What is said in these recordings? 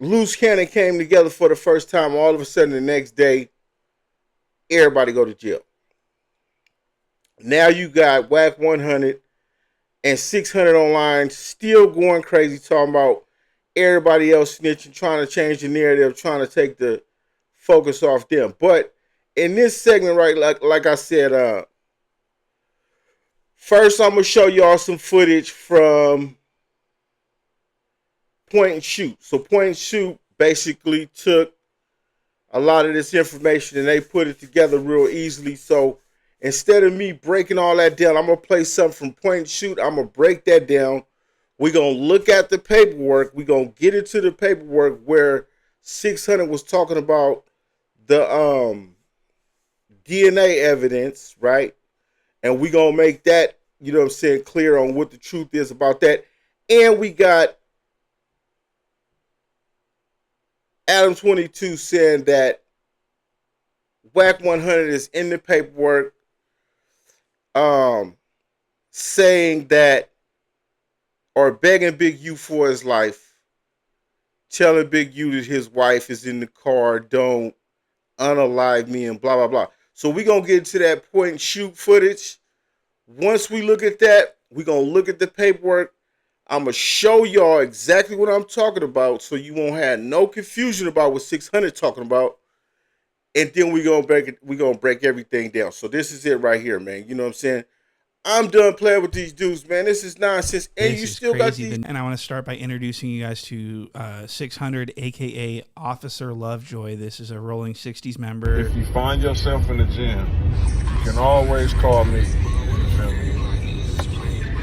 Luce Cannon came together for the first time. All of a sudden, the next day, everybody go to jail. Now you got Wack 100 and 600 online still going crazy, talking about everybody else snitching, trying to change the narrative, trying to take the focus off them. But in this segment, right, like I said, first I'm gonna show y'all some footage from Point and Shoot. So Point and Shoot basically took a lot of this information and they put it together real easily. So instead of me breaking all that down, I'm gonna play something from Point and Shoot. I'm gonna break that down. We're gonna look at the paperwork. We're gonna get into the paperwork where 600 was talking about the DNA evidence, right? And we're gonna make that, you know what I'm saying, clear on what the truth is about that. And we got Adam 22 saying that Wack 100 is in the paperwork, saying that, or begging Big U for his life, telling Big U that his wife is in the car, don't unalive me, and blah, blah, blah. So we're going to get into that Point and Shoot footage. Once we look at that, we're going to look at the paperwork. I'm going to show y'all exactly what I'm talking about so you won't have no confusion about what 600 talking about. And then we're going to break everything down. So this is it right here, man. You know what I'm saying? I'm done playing with these dudes, man. This is nonsense. And This you is still got crazy. these. And I want to start by introducing you guys to 600, aka Officer Lovejoy. This is a Rolling 60s member. If you find yourself in the gym, you can always call me. You feel me?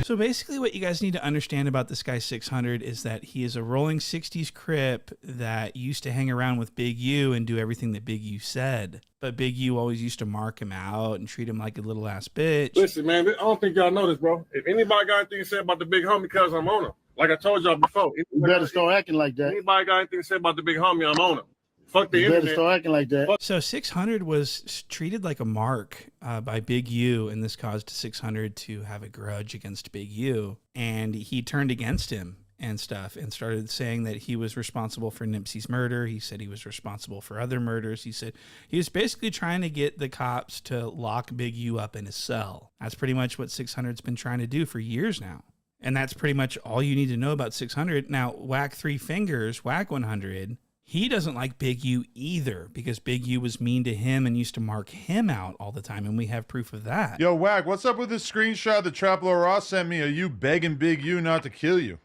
So basically what you guys need to understand about this guy 600 is that he is a Rolling 60s Crip that used to hang around with Big U and do everything that Big U said. But Big U always used to mark him out and treat him like a little ass bitch. Listen, man, I don't think y'all know this, bro. If anybody got anything to say about the big homie, because I'm on him. Like I told y'all before. You better start acting like that. Anybody got anything to say about the big homie, I'm on him. Fuck the You better internet. start acting like that. So 600 was treated like a mark by Big U, and this caused 600 to have a grudge against Big U. And he turned against him and stuff and started saying that he was responsible for Nipsey's murder. He said he was responsible for other murders. He said he was basically trying to get the cops to lock Big U up in his cell. That's pretty much what 600's been trying to do for years now. And that's pretty much all you need to know about 600. Now, Wack 3 Fingers, Wack 100... he doesn't like Big U either because Big U was mean to him and used to mark him out all the time, and we have proof of that. Yo, Wack, what's up with this screenshot that Traplo Ross sent me of you begging Big U not to kill you?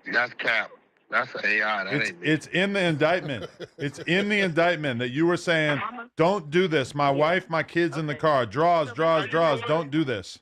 That's cap. That's AI. That ain't me. It's in the indictment. It's in the indictment that you were saying, don't do this. My wife, my kids in the car. Draws. Don't do this.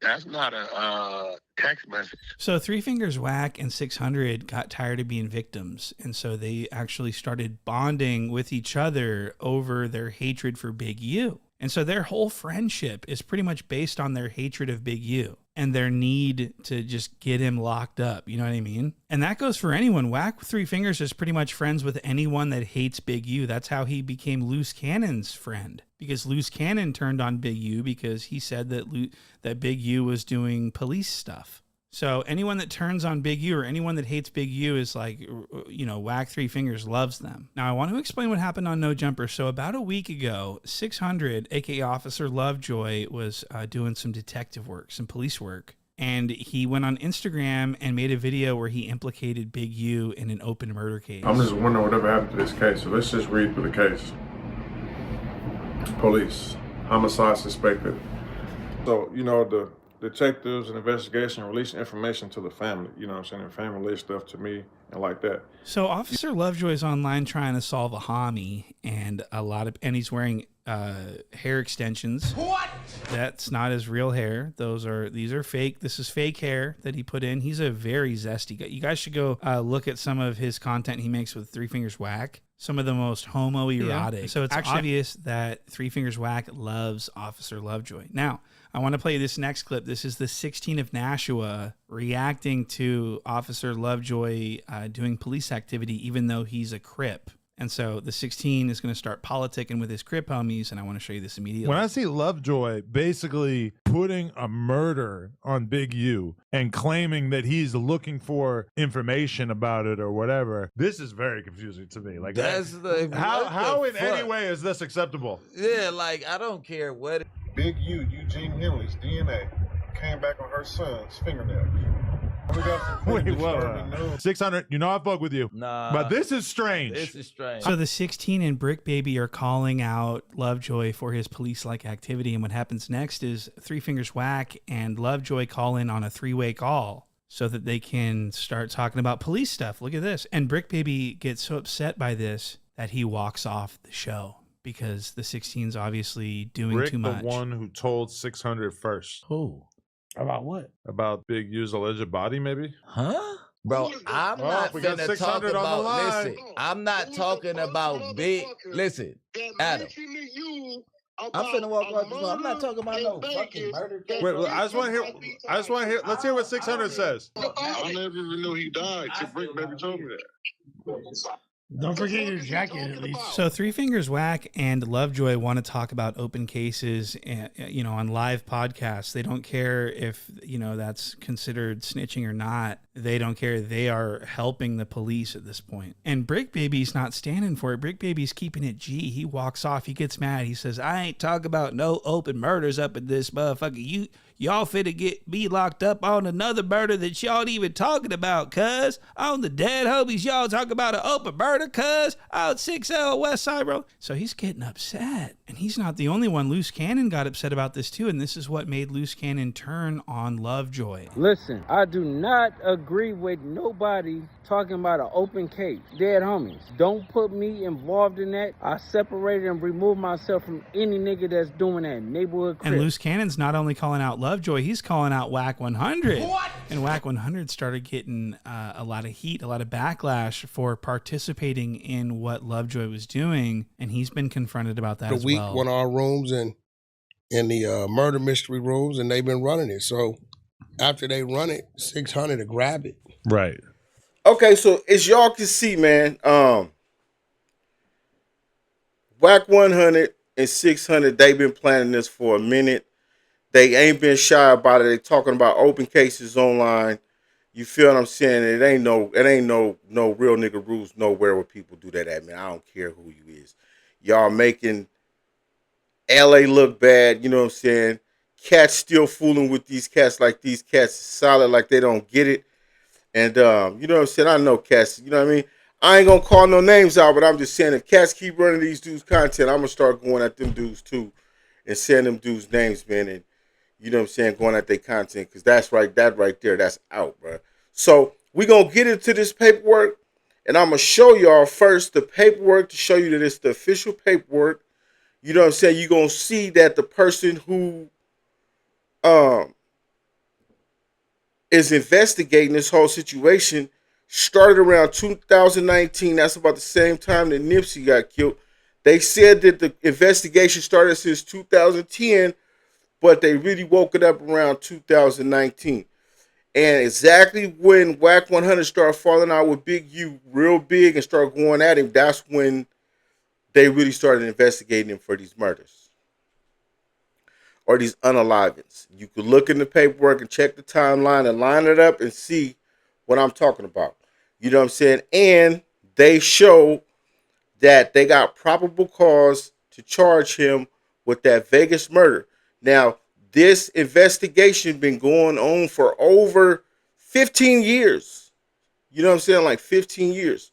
That's not a text message. So 3 Fingers Wack and 600 got tired of being victims, and so they actually started bonding with each other over their hatred for Big U. And so their whole friendship is pretty much based on their hatred of Big U and their need to just get him locked up. You know what I mean? And that goes for anyone. Wack 3 Fingers is pretty much friends with anyone that hates Big U. That's how he became Luce Cannon's friend, because Luce Cannon turned on Big U because he said that Big U was doing police stuff. So anyone that turns on Big U or anyone that hates Big U is like, you know, Wack 3 Fingers loves them. Now, I want to explain what happened on No Jumper. So about a week ago, 600, aka Officer Lovejoy, was doing some detective work, some police work. And he went on Instagram and made a video where he implicated Big U in an open murder case. I'm just wondering whatever happened to this case. So let's just read through the case. Police, homicide suspected. So, you know, the detectives and investigation releasing information to the family. You know what I'm saying? The family released stuff to me and like that. So Officer Lovejoy is online trying to solve a homie, and he's wearing hair extensions. What? That's not his real hair. These are fake. This is fake hair that he put in. He's a very zesty guy. You guys should go look at some of his content he makes with 3 Fingers Wack. Some of the most homoerotic. Yeah. So it's obvious that 3 Fingers Wack loves Officer Lovejoy. Now, I want to play this next clip. This is the 16 of Nashua reacting to Officer Lovejoy doing police activity, even though he's a Crip. And so the 16 is going to start politicking with his Crip homies, and I want to show you this immediately. When I see Lovejoy basically putting a murder on Big U and claiming that he's looking for information about it or whatever, this is very confusing to me. Like, that's the how in any way is this acceptable? Yeah, like I don't care what. Big U, Eugene Henley's DNA came back on her son's fingernails. Wait, whoa. 600, you know I fuck with you. Nah. But this is strange. This is strange. So the 16 and Bricc Baby are calling out Lovejoy for his police-like activity, and what happens next is Three Fingers Wack and Lovejoy call in on a three-way call so that they can start talking about police stuff. Look at this. And Bricc Baby gets so upset by this that he walks off the show because the 16's obviously doing Bricc, too much. the one who told 600 first. Who? About what? About Big U's alleged body, maybe? Huh? Bro, I'm not we got finna talk 600 on the about, line. listen, I'm not talking about big, listen, Adam. I'm finna walk off the phone. I'm not talking about no fucking murder case. Wait, I just want to hear, let's hear what 600 says. I never even knew he died till Bricc Baby told me that. Don't forget your jacket at least. So Three Fingers Wack and Lovejoy want to talk about open cases, on live podcasts. They don't care if, that's considered snitching or not. They don't care. They are helping the police at this point. And Bricc Baby's not standing for it. Bricc Baby's keeping it G. He walks off. He gets mad. He says, I ain't talking about no open murders up in this motherfucker. Y'all finna get me locked up on another murder that y'all ain't even talking about, cuz. On the dead homies, y'all talk about an open murder, cuz. Out 60 West Side Road. So he's getting upset. And he's not the only one. Luce Cannon got upset about this too, and this is what made Luce Cannon turn on Lovejoy. Listen, I do not agree with nobody talking about an open case. Dead homies. Don't put me involved in that. I separated and removed myself from any nigga that's doing that. Neighborhood crib. And Luce Cannon's not only calling out Lovejoy, he's calling out Wack 100. What? And Wack 100 started getting a lot of heat, a lot of backlash for participating in what Lovejoy was doing, and he's been confronted about that as well. One of our rooms and in the murder mystery rooms, and they've been running it. So after they run it, 600 to grab it. Right. Okay, so as y'all can see, man, Wack 100 and 600, they've been planning this for a minute. They ain't been shy about it. They talking about open cases online. You feel what I'm saying? It ain't no real nigga rules nowhere where people do that at, man. I don't care who you is. Y'all making LA look bad, you know what I'm saying? Cats still fooling with these cats like these cats is solid, like they don't get it. And you know what I'm saying? I know cats, you know what I mean? I ain't gonna call no names out, but I'm just saying if cats keep running these dudes' content, I'm gonna start going at them dudes too and saying them dudes' names, man, and you know what I'm saying, going at their content, because that right there, that's out, bro. So we gonna get into this paperwork, and I'm gonna show y'all first the paperwork to show you that it's the official paperwork. You know what I'm saying? You're gonna see that the person who is investigating this whole situation started around 2019. That's about the same time that Nipsey got killed. They said that the investigation started since 2010, but they really woke it up around 2019. And exactly when Wack 100 started falling out with Big U real big and started going at him, that's when they really started investigating him for these murders or these unalivings. You could look in the paperwork and check the timeline and line it up and see what I'm talking about. You know what I'm saying? And they show that they got probable cause to charge him with that Vegas murder. Now, this investigation been going on for over 15 years. You know what I'm saying? Like 15 years.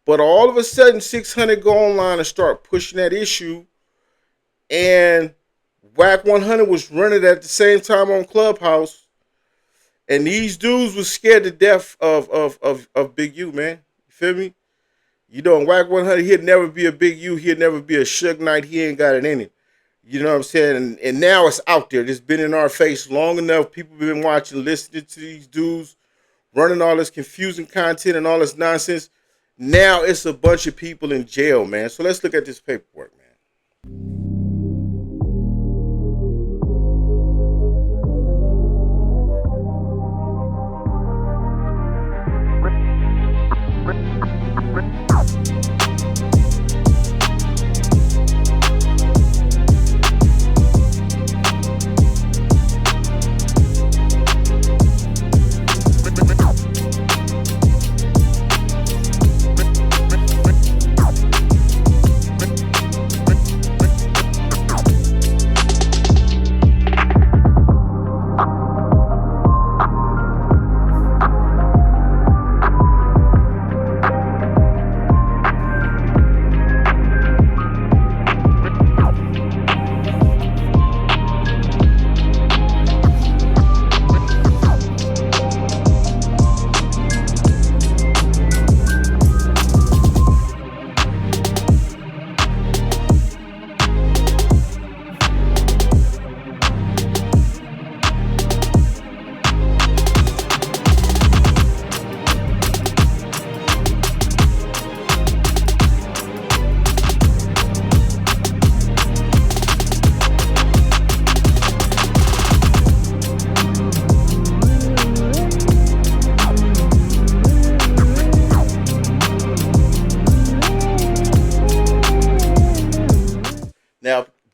But all of a sudden, 600 go online and start pushing that issue. And Wack 100 was running at the same time on Clubhouse. And these dudes was scared to death of Big U, man. You feel me? You know, Wack 100, he'd never be a Big U. He'd never be a Suge Knight. He ain't got it in it. You know what I'm saying? And now it's out there. It's been in our face long enough. People have been watching, listening to these dudes, running all this confusing content and all this nonsense. Now it's a bunch of people in jail, man. So let's look at this paperwork, man.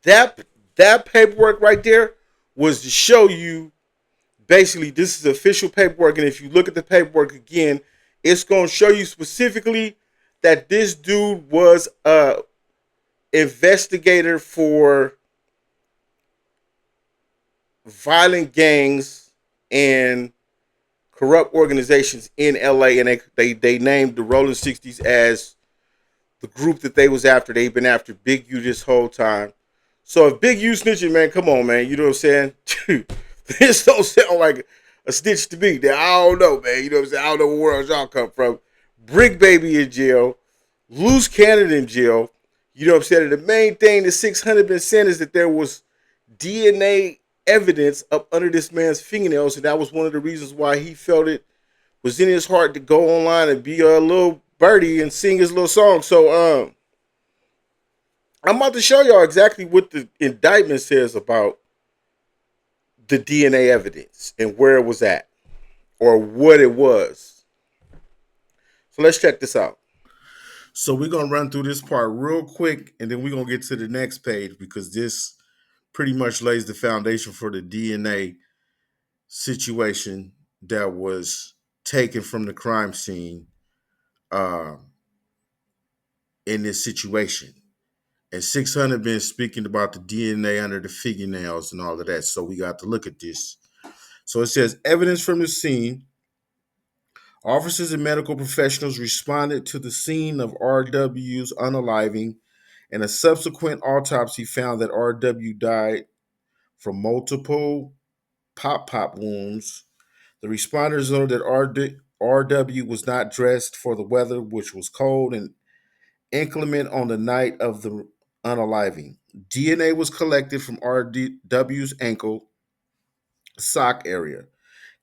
That paperwork right there was to show you basically this is official paperwork, and if you look at the paperwork again, it's going to show you specifically that this dude was a investigator for violent gangs and corrupt organizations in LA, and they named the Rolling 60s as the group that they was after. They've been after Big U this whole time. So if Big U snitching, man, come on, man. You know what I'm saying? This don't sound like a snitch to me. I don't know, man. You know what I'm saying? I don't know where world y'all come from. Bricc baby in jail. Luce Cannon in jail. You know what I'm saying? And the main thing that 600 been saying is that there was DNA evidence up under this man's fingernails, and that was one of the reasons why he felt it was in his heart to go online and be a little birdie and sing his little song. So I'm about to show y'all exactly what the indictment says about the DNA evidence and where it was at or what it was. So let's check this out. So we're going to run through this part real quick, and then we're going to get to the next page because this pretty much lays the foundation for the DNA situation that was taken from the crime scene in this situation. And 600 been speaking about the DNA under the fingernails and all of that. So we got to look at this. So it says evidence from the scene. Officers and medical professionals responded to the scene of RW's unaliving, and a subsequent autopsy found that RW died from multiple pop wounds. The responders noted that RW was not dressed for the weather, which was cold and inclement on the night of the unaliving. DNA was collected from RW's ankle sock area,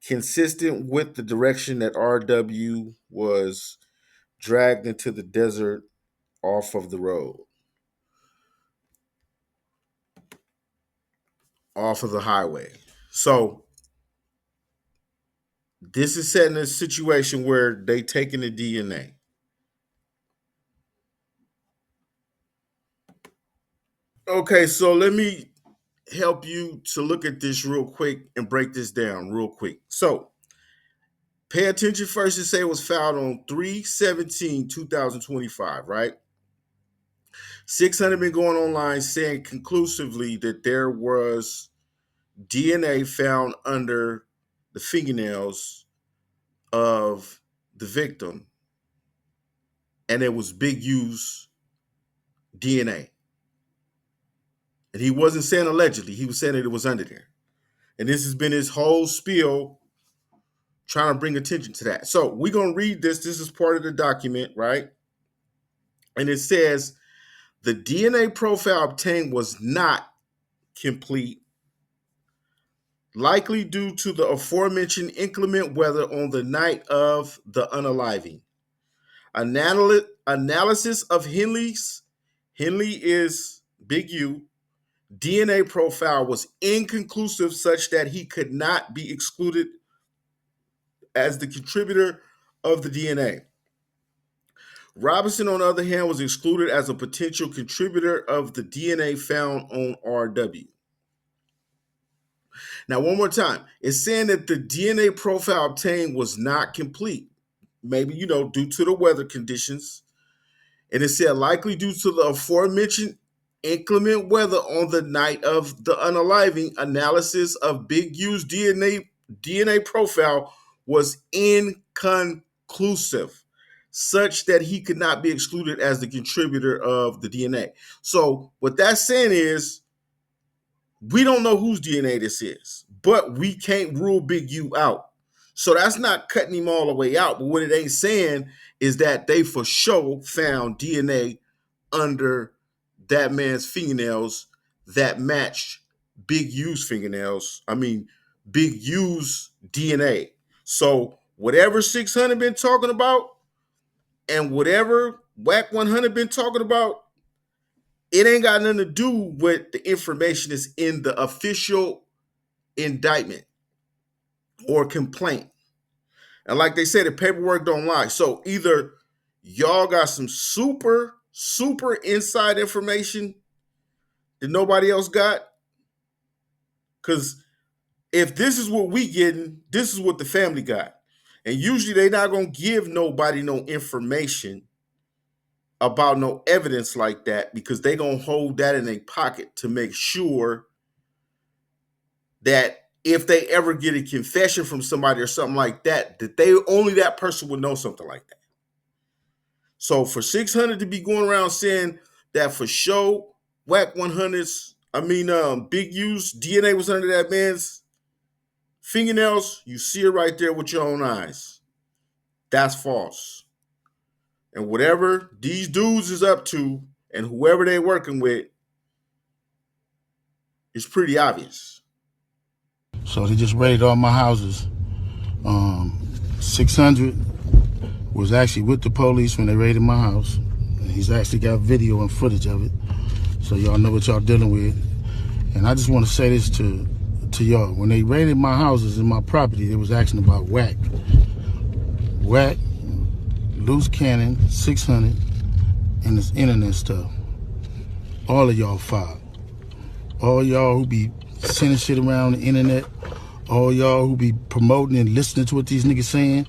consistent with the direction that RW was dragged into the desert off of the road, off of the highway. So this is setting a situation where they taking the DNA. Okay, so let me help you to look at this real quick and break this down real quick. So pay attention first. It say it was filed on 3/17/2025, right? 600 been going online saying conclusively that there was DNA found under the fingernails of the victim, and it was Big U's DNA. And he wasn't saying allegedly, he was saying that it was under there. And this has been his whole spiel trying to bring attention to that. So we're going to read this. This is part of the document, right? And it says the DNA profile obtained was not complete, likely due to the aforementioned inclement weather on the night of the unaliving. Analysis of Henley is Big U, DNA profile was inconclusive such that he could not be excluded as the contributor of the DNA. Robinson, on the other hand, was excluded as a potential contributor of the DNA found on RW. Now, one more time, it's saying that the DNA profile obtained was not complete, maybe, due to the weather conditions. And it said likely due to the aforementioned inclement weather on the night of the unaliving. Analysis of Big U's DNA profile was inconclusive, such that he could not be excluded as the contributor of the DNA. So what that's saying is we don't know whose DNA this is, but we can't rule Big U out. So that's not cutting him all the way out. But what it ain't saying is that they for sure found DNA under that man's fingernails that matched Big U's fingernails. Big U's DNA. So whatever 600 been talking about and whatever Wack 100 been talking about, it ain't got nothing to do with the information that's in the official indictment or complaint. And like they said, the paperwork don't lie. So either y'all got some super inside information that nobody else got? Because if this is what we getting, this is what the family got. And usually they're not going to give nobody no information about no evidence like that, because they're going to hold that in their pocket to make sure that if they ever get a confession from somebody or something like that, that they only that person would know something like that. So for 600 to be going around saying that for sure, Wack 100's, Big U's DNA was under that man's fingernails, you see it right there with your own eyes. That's false. And whatever these dudes is up to and whoever they're working with is pretty obvious. So they just raided all my houses. 600 was actually with the police when they raided my house. And he's actually got video and footage of it. So y'all know what y'all dealing with. And I just want to say this to y'all. When they raided my houses and my property, they was asking about Wack. Wack, Luce Cannon, 600, and this internet stuff. All of y'all filed. All y'all who be sending shit around the internet, all y'all who be promoting and listening to what these niggas saying,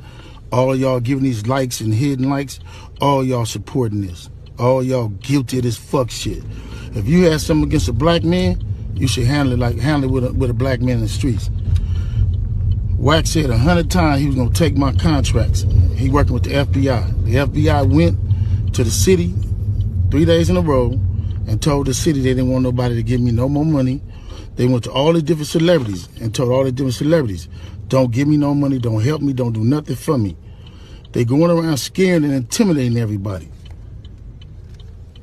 all y'all giving these likes and hidden likes, all y'all supporting this. All y'all guilty of this fuck shit. If you had something against a black man, you should handle it with a black man in the streets. Wack said 100 times he was gonna take my contracts. He working with the FBI. The FBI went to the city 3 days in a row and told the city they didn't want nobody to give me no more money. They went to all the different celebrities and told all the different celebrities, don't give me no money, don't help me, don't do nothing for me. They going around scaring and intimidating everybody.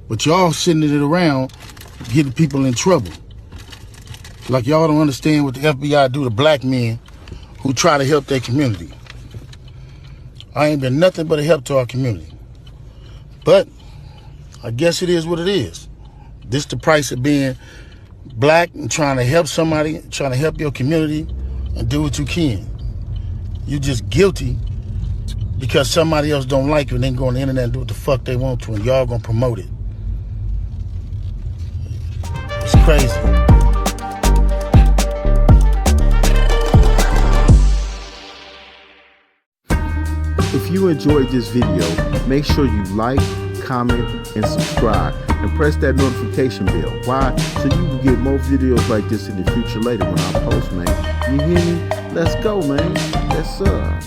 But y'all sending it around getting people in trouble. Like y'all don't understand what the FBI do to black men who try to help their community. I ain't been nothing but a help to our community. But I guess it is what it is. This the price of being black and trying to help somebody, trying to help your community and do what you can. You just guilty because somebody else don't like you and then go on the internet and do what the fuck they want to and y'all gonna promote it. It's crazy. If you enjoyed this video, make sure you like, comment, and subscribe, and press that notification bell. Why? So you can get more videos like this in the future later when I post, man. You hear me? Let's go, man. Yes, sir.